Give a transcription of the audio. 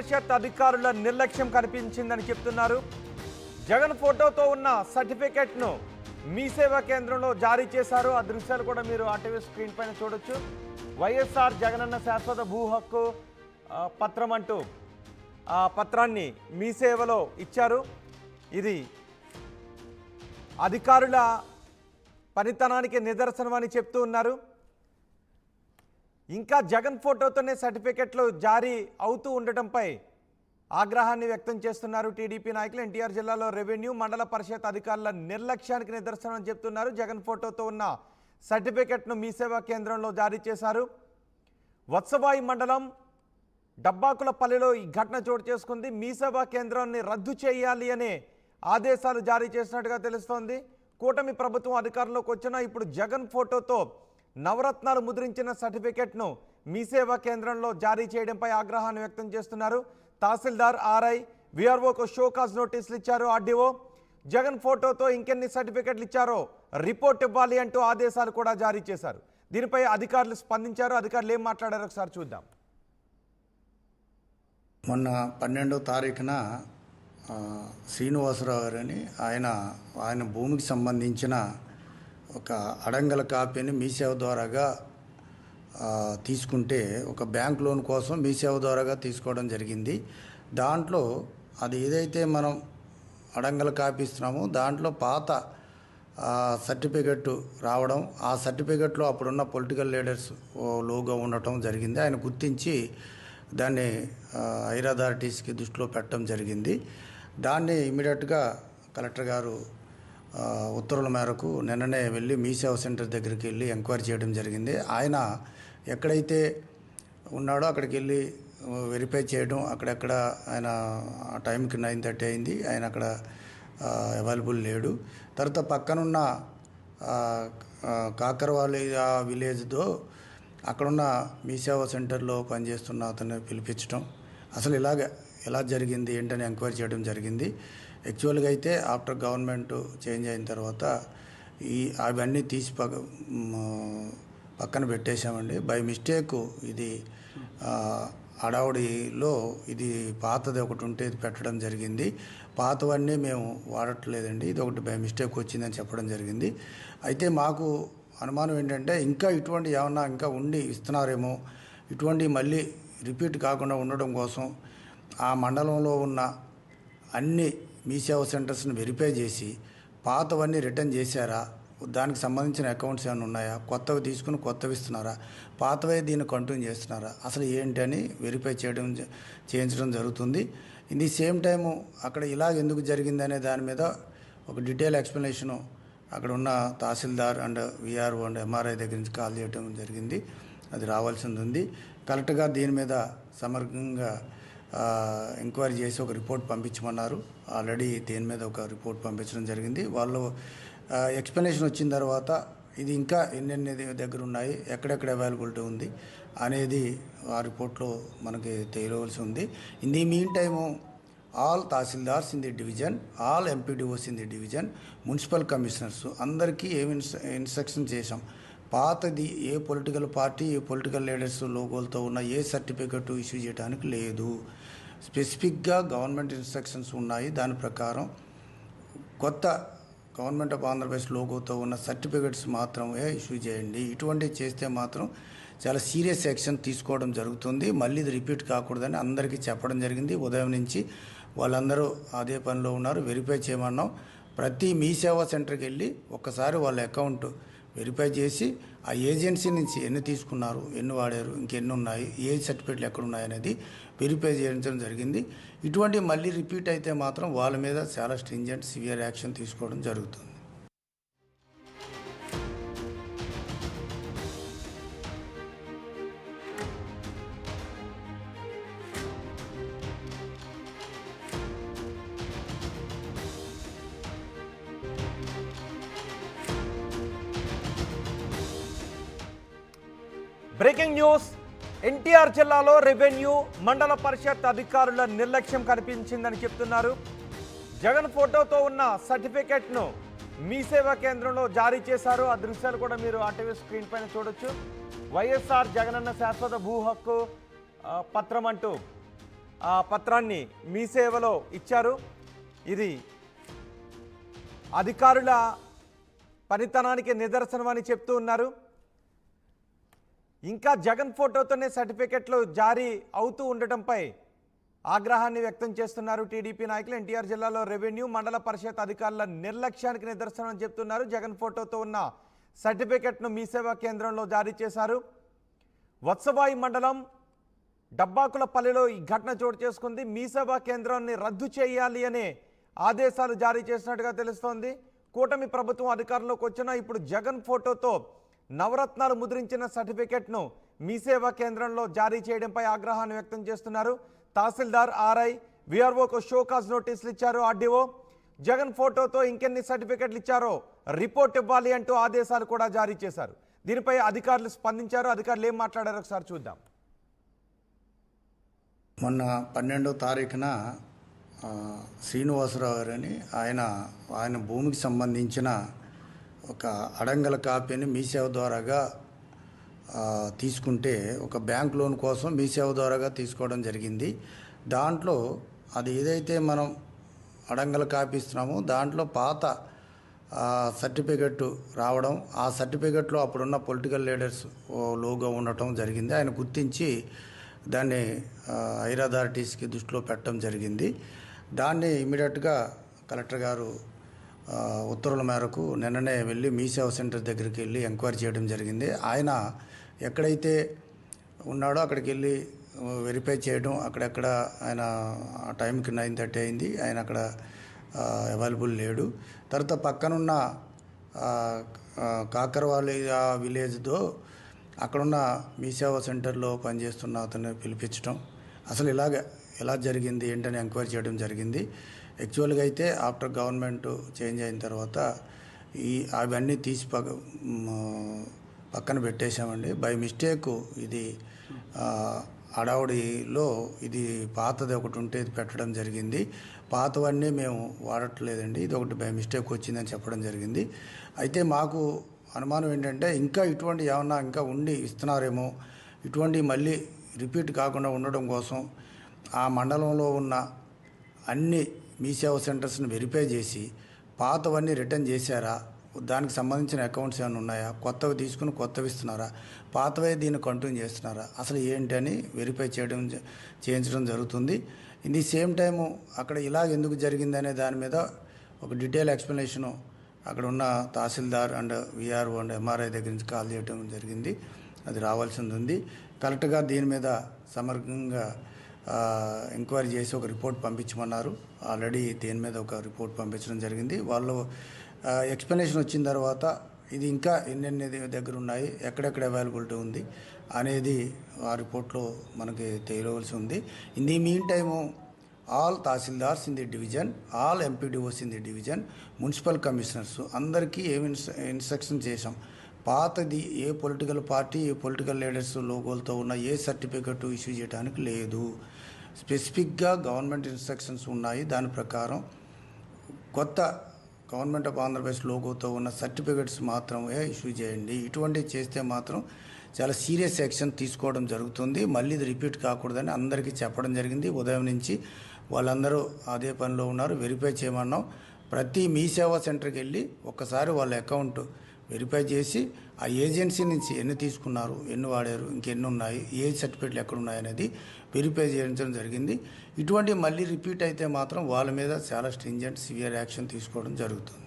పరిషత్ అధికారుల నిర్లక్ష్యం కనిపించిందని చెప్తున్నారు. జగన్ ఫోటోతో ఉన్న సర్టిఫికెట్ను మీ సేవా కేంద్రంలో జారీ చేశారు. ఆ దృశ్యాలు కూడా మీరు ఆర్టీవీ స్క్రీన్ పైన చూడొచ్చు. వైఎస్ఆర్ జగనన్న శాశ్వత భూ హక్కు పత్రం అంటూ ఆ పత్రాన్ని మీ సేవలో ఇచ్చారు. ఇది అధికారుల పనితనానికి నిదర్శనం అని చెప్తూ ఉన్నారు. ఇంకా జగన్ ఫోటోతోనే సర్టిఫికెట్లు జారీ అవుతూ ఉండటంపై ఆగ్రహాన్ని వ్యక్తం చేస్తున్నారు టీడీపీ నాయకులు. ఎన్టీఆర్ జిల్లాలో రెవెన్యూ మండల పరిషత్ అధికారుల నిర్లక్ష్యానికి నిదర్శనం అని చెప్తున్నారు. జగన్ ఫోటోతో ఉన్న సర్టిఫికెట్ను మీ సేవా కేంద్రంలో జారీ చేశారు. వత్సవాయి మండలం డబ్బాకులపల్లిలో ఈ ఘటన చోటు చేసుకుంది. మీ సేవా కేంద్రాన్ని రద్దు చేయాలి అనే ఆదేశాలు జారీ చేసినట్టుగా తెలుస్తోంది. కూటమి ప్రభుత్వం అధికారంలోకి వచ్చినా ఇప్పుడు జగన్ ఫోటోతో నవరత్నాలు ముద్రించిన సర్టిఫికెట్ను మీ సేవా కేంద్రంలో జారీ చేయడంపై ఆగ్రహాన్ని వ్యక్తం చేస్తున్నారు. తహసీల్దార్ ఆర్ఐ విఆర్ఓకు షోకాజ్ నోటీసులు ఇచ్చారు ఆర్డీఓ. జగన్ ఫోటోతో ఇంకెన్ని సర్టిఫికెట్లు ఇచ్చారో రిపోర్ట్ ఇవ్వాలి అంటూ ఆదేశాలు కూడా జారీ చేశారు. దీనిపై అధికారులు స్పందించారు. అధికారులు ఏం మాట్లాడారో ఒకసారి చూద్దాం. మొన్న 12వ తారీఖున శ్రీనివాసరావు గారని ఆయన భూమికి సంబంధించిన ఒక అడంగల కాపీని మీ సేవ ద్వారాగా తీసుకుంటే ఒక బ్యాంక్ లోన్ కోసం మీ సేవ ద్వారాగా తీసుకోవడం జరిగింది. దాంట్లో అది ఏదైతే మనం అడంగల కాపీ ఇస్తున్నామో దాంట్లో పాత సర్టిఫికెట్ రావడం, ఆ సర్టిఫికెట్లో అప్పుడున్న పొలిటికల్ లీడర్స్ లోగో ఉండటం జరిగింది. ఆయన గుర్తించి దాన్ని హైర్ అథారిటీస్కి దృష్టిలో పెట్టడం జరిగింది. దాన్ని ఇమీడియట్గా కలెక్టర్ గారు ఉత్తర్వుల మేరకు నిన్ననే వెళ్ళి మీ సేవ సెంటర్ దగ్గరికి వెళ్ళి ఎంక్వైరీ చేయడం జరిగింది. ఆయన ఎక్కడైతే ఉన్నాడో అక్కడికి వెళ్ళి వెరిఫై చేయడం, అక్కడెక్కడ ఆయన ఆ టైంకి 9:30 అయింది, ఆయన అక్కడ అవైలబుల్ లేడు. తర్వాత పక్కనున్న కాకరవాలి విలేజ్తో అక్కడున్న మీ సేవా సెంటర్లో పనిచేస్తున్న అతన్ని పిలిపించడం, అసలు ఎలా జరిగింది ఏంటని ఎంక్వైరీ చేయడం జరిగింది. యాక్చువల్గా అయితే ఆఫ్టర్ గవర్నమెంట్ చేంజ్ అయిన తర్వాత అవన్నీ తీసి పక్కన పెట్టేశామండి. బై మిస్టేక్ ఇది హడావుడిలో ఇది పాతది ఒకటి ఉంటే ఇది పెట్టడం జరిగింది. పాతవన్నీ మేము వాడట్లేదండి, ఇది ఒకటి బై మిస్టేక్ వచ్చిందని చెప్పడం జరిగింది. అయితే మాకు అనుమానం ఏంటంటే ఇంకా ఇటువంటి ఏమన్నా ఇంకా ఉండి ఇస్తున్నారేమో, ఇటువంటి మళ్ళీ రిపీట్ కాకుండా ఉండడం కోసం ఆ మండలంలో ఉన్న అన్ని మీ సేవా సెంటర్స్ని వెరిఫై చేసి పాతవన్నీ రిటర్న్ చేశారా, దానికి సంబంధించిన అకౌంట్స్ ఏమైనా ఉన్నాయా, కొత్తవి తీసుకుని కొత్తవి ఇస్తున్నారా, పాతవే దీన్ని కంటిన్యూ చేస్తున్నారా, అసలు ఏంటి అని వెరిఫై చేయించడం జరుగుతుంది. ఇన్ ది సేమ్ టైము అక్కడ ఎందుకు జరిగింది అనే దాని మీద ఒక డీటెయిల్ ఎక్స్ప్లెనేషను అక్కడ ఉన్న తహసీల్దార్ అండ్ విఆర్ఓ అండ్ ఎంఆర్ఐ దగ్గర నుంచి కాల్ చేయడం జరిగింది. అది రావాల్సింది ఉంది. కలెక్టర్ గారు దీని మీద సమగ్రంగా ఎంక్వైరీ చేసి ఒక రిపోర్ట్ పంపించమన్నారు. ఆల్రెడీ దీని మీద ఒక రిపోర్ట్ పంపించడం జరిగింది. వాళ్ళు ఎక్స్ప్లెనేషన్ వచ్చిన తర్వాత ఇది ఇంకా ఎన్నెన్ని దగ్గర ఉన్నాయి, ఎక్కడెక్కడ అవైలబిలిటీ ఉంది అనేది ఆ రిపోర్ట్లో మనకి తెలియవలసి ఉంది. In the mean time all tahsildars in the division, all MPDOs in the division, municipal commissioners అందరికీ ఏమి ఇన్స్ట్రక్షన్ చేశాం, పాతది ఏ పొలిటికల్ పార్టీ ఏ పొలిటికల్ లీడర్స్ లోగోలతో ఉన్న ఏ సర్టిఫికెట్ ఇష్యూ చేయడానికి లేదు. స్పెసిఫిక్గా గవర్నమెంట్ ఇన్స్ట్రక్షన్స్ ఉన్నాయి. దాని ప్రకారం కొత్త గవర్నమెంట్ ఆఫ్ ఆంధ్రప్రదేశ్ లోగోతో ఉన్న సర్టిఫికెట్స్ మాత్రమే ఇష్యూ చేయండి. ఇటువంటివి చేస్తే మాత్రం చాలా సీరియస్ యాక్షన్ తీసుకోవడం జరుగుతుంది. మళ్ళీ ఇది రిపీట్ కాకూడదని అందరికీ చెప్పడం జరిగింది. ఉదయం నుంచి వాళ్ళందరూ అదే పనిలో ఉన్నారు. వెరిఫై చేయమన్నాం. ప్రతి మీ సేవా సెంటర్కి వెళ్ళి ఒక్కసారి వాళ్ళ అకౌంట్ వెరిఫై చేసి ఆ ఏజెన్సీ నుంచి ఎన్ని తీసుకున్నారు, ఎన్ని వాడారు, ఇంకెన్ని ఉన్నాయి, ఏ సర్టిఫికెట్లు ఎక్కడ ఉన్నాయి అనేది వెరిఫై చేయడం జరిగింది. ఇటువంటి మళ్ళీ రిపీట్ అయితే మాత్రం వాళ్ళ మీద చాలా స్ట్రింజెంట్ సివియర్ యాక్షన్ తీసుకోవడం జరుగుతుంది. Breaking news. ఎన్టీఆర్ జిల్లాలో రెవెన్యూ మండల పరిషత్ అధికారుల నిర్లక్ష్యం కనిపించిందని చెప్తున్నారు. జగన్ ఫోటోతో ఉన్న సర్టిఫికెట్ను మీ సేవా కేంద్రంలో జారీ చేశారు. ఆ దృశ్యాలు కూడా మీరు ఆర్టీవీ స్క్రీన్ పైన చూడొచ్చు. వైఎస్ఆర్ జగనన్న శాశ్వత భూ హక్కు పత్రం అంటూ ఆ పత్రాన్ని మీ సేవలో ఇచ్చారు. ఇది అధికారుల పనితనానికి నిదర్శనం అని చెప్తూ ఉన్నారు. ఇంకా జగన్ ఫోటోతోనే సర్టిఫికెట్లు జారీ అవుతూ ఉండటంపై ఆగ్రహాన్ని వ్యక్తం చేస్తున్నారు టీడీపీ నాయకులు. ఎన్టీఆర్ జిల్లాలో రెవెన్యూ మండల పరిషత్ అధికారుల నిర్లక్ష్యానికి నిదర్శనం అని చెప్తున్నారు. జగన్ ఫోటోతో ఉన్న సర్టిఫికెట్ను మీ సేవా కేంద్రంలో జారీ చేశారు. వత్సవాయి మండలం డబ్బాకులపల్లిలో ఈ ఘటన చోటు చేసుకుంది. మీ సేవా కేంద్రాన్ని రద్దు చేయాలి అనే ఆదేశాలు జారీ చేసినట్టుగా తెలుస్తోంది. కూటమి ప్రభుత్వం అధికారంలోకి వచ్చినా ఇప్పుడు జగన్ ఫోటోతో నవరత్నాలు ముద్రించిన సర్టిఫికెట్ను మీ సేవా కేంద్రంలో జారీ చేయడంపై ఆగ్రహాన్ని వ్యక్తం చేస్తున్నారు. తహసీల్దార్, ఆర్ఐ, విఆర్ఓకు షోకాజ్ నోటీసులు ఇచ్చారు ఆర్డీఓ. జగన్ ఫోటోతో ఇంకెన్ని సర్టిఫికెట్లు ఇచ్చారో రిపోర్ట్ ఇవ్వాలి అంటూ ఆదేశాలు కూడా జారీ చేశారు. దీనిపై అధికారులు స్పందించారు. అధికారులు ఏం మాట్లాడారో ఒకసారి చూద్దాం. మొన్న 12వ తారీఖున శ్రీనివాసరావు గారని ఆయన భూమికి సంబంధించిన ఒక అడంగల కాపీని మీ సేవ ద్వారాగా తీసుకుంటే, ఒక బ్యాంక్ లోన్ కోసం మీ సేవ ద్వారాగా తీసుకోవడం జరిగింది. దాంట్లో అది ఏదైతే మనం అడంగల కాపీ ఇస్తున్నామో దాంట్లో పాత సర్టిఫికెట్ రావడం, ఆ సర్టిఫికెట్లో అప్పుడున్న పొలిటికల్ లీడర్స్ లోగో ఉండటం జరిగింది. ఆయన గుర్తించి దాన్ని హైర్ అథారిటీస్కి దృష్టిలో పెట్టడం జరిగింది. దాన్ని ఇమీడియట్గా కలెక్టర్ గారు ఉత్తర్వుల మేరకు నిన్ననే వెళ్ళి మీ సేవ సెంటర్ దగ్గరికి వెళ్ళి ఎంక్వైరీ చేయడం జరిగింది. ఆయన ఎక్కడైతే ఉన్నాడో అక్కడికి వెళ్ళి వెరిఫై చేయడం, అక్కడెక్కడ ఆయన ఆ టైంకి 9:30 అయింది, ఆయన అక్కడ అవైలబుల్ లేడు. తర్వాత పక్కనున్న కాకరవాలి విలేజ్తో అక్కడున్న మీ సేవా సెంటర్లో పనిచేస్తున్న అతన్ని పిలిపించడం, అసలు ఎలా జరిగింది ఏంటని ఎంక్వైరీ చేయడం జరిగింది. యాక్చువల్గా అయితే ఆఫ్టర్ గవర్నమెంట్ చేంజ్ అయిన తర్వాత అవన్నీ తీసి పక్కన పెట్టేశామండి. బై మిస్టేక్ ఇది హడావుడిలో ఇది పాతది ఒకటి ఉంటే ఇది పెట్టడం జరిగింది. పాతవన్నీ మేము వాడట్లేదండి, ఇది ఒకటి బై మిస్టేక్ వచ్చిందని చెప్పడం జరిగింది. అయితే మాకు అనుమానం ఏంటంటే ఇంకా ఇటువంటి ఏమన్నా ఇంకా ఉండి ఇస్తున్నారేమో, ఇటువంటి మళ్ళీ రిపీట్ కాకుండా ఉండడం కోసం ఆ మండలంలో ఉన్న అన్ని మీ సేవ సెంటర్స్ని వెరిఫై చేసి పాతవన్నీ రిటర్న్ చేశారా, దానికి సంబంధించిన అకౌంట్స్ ఏమైనా ఉన్నాయా, కొత్తవి తీసుకుని కొత్తవి ఇస్తున్నారా, పాతవే దీన్ని కంటిన్యూ చేస్తున్నారా, అసలు ఏంటి అని వెరిఫై చేయించడం జరుగుతుంది. ఇన్ ది సేమ్ టైము అక్కడ ఎందుకు జరిగింది అనే దాని మీద ఒక డీటెయిల్ ఎక్స్ప్లెనేషను అక్కడ ఉన్న తహసీల్దార్ అండ్ విఆర్ఓ అండ్ ఎంఆర్ఐ దగ్గర నుంచి కాల్ చేయడం జరిగింది. అది రావాల్సింది ఉంది. కరెక్ట్గా దీని మీద సమగ్రంగా ఎంక్వైరీ చేసి ఒక రిపోర్ట్ పంపించమన్నారు. ఆల్రెడీ దీని మీద ఒక రిపోర్ట్ పంపించడం జరిగింది. వాళ్ళు ఎక్స్ప్లెనేషన్ వచ్చిన తర్వాత ఇది ఇంకా ఎన్నెన్ని దగ్గర ఉన్నాయి, ఎక్కడెక్కడ అవైలబిలిటీ ఉంది అనేది ఆ రిపోర్ట్లో మనకి తెలియవలసి ఉంది. In the mean time all tahsildars in the division, all MPDOs in the division, municipal commissioners అందరికీ ఏమి ఇన్స్ట్రక్షన్ చేశాం, పాతది ఏ పొలిటికల్ పార్టీ, ఏ పొలిటికల్ లీడర్స్ లోగోలతో ఉన్న ఏ సర్టిఫికెట్ ఇష్యూ చేయడానికి లేదు. స్పెసిఫిక్గా గవర్నమెంట్ ఇన్స్ట్రక్షన్స్ ఉన్నాయి. దాని ప్రకారం కొత్త గవర్నమెంట్ ఆఫ్ ఆంధ్రప్రదేశ్ లోగోతో ఉన్న సర్టిఫికెట్స్ మాత్రమే ఇష్యూ చేయండి. ఇటువంటివి చేస్తే మాత్రం చాలా సీరియస్ యాక్షన్ తీసుకోవడం జరుగుతుంది. మళ్ళీ ఇది రిపీట్ కాకూడదని అందరికీ చెప్పడం జరిగింది. ఉదయం నుంచి వాళ్ళందరూ అదే పనిలో ఉన్నారు. వెరిఫై చేయమన్నాం. ప్రతి మీ సేవా సెంటర్కి వెళ్ళి ఒక్కసారి వాళ్ళ అకౌంట్ వెరిఫై చేసి ఆ ఏజెన్సీ నుంచి ఎన్ని తీసుకున్నారు, ఎన్ని వాడారు, ఇంకెన్ని ఉన్నాయి, ఏ సర్టిఫికెట్లు ఎక్కడ ఉన్నాయి అనేది వెరిఫై చేయించడం జరిగింది. ఇటువంటి మళ్ళీ రిపీట్ అయితే మాత్రం వాళ్ళ మీద చాలా స్ట్రింజెంట్ సివియర్ యాక్షన్ తీసుకోవడం జరుగుతుంది.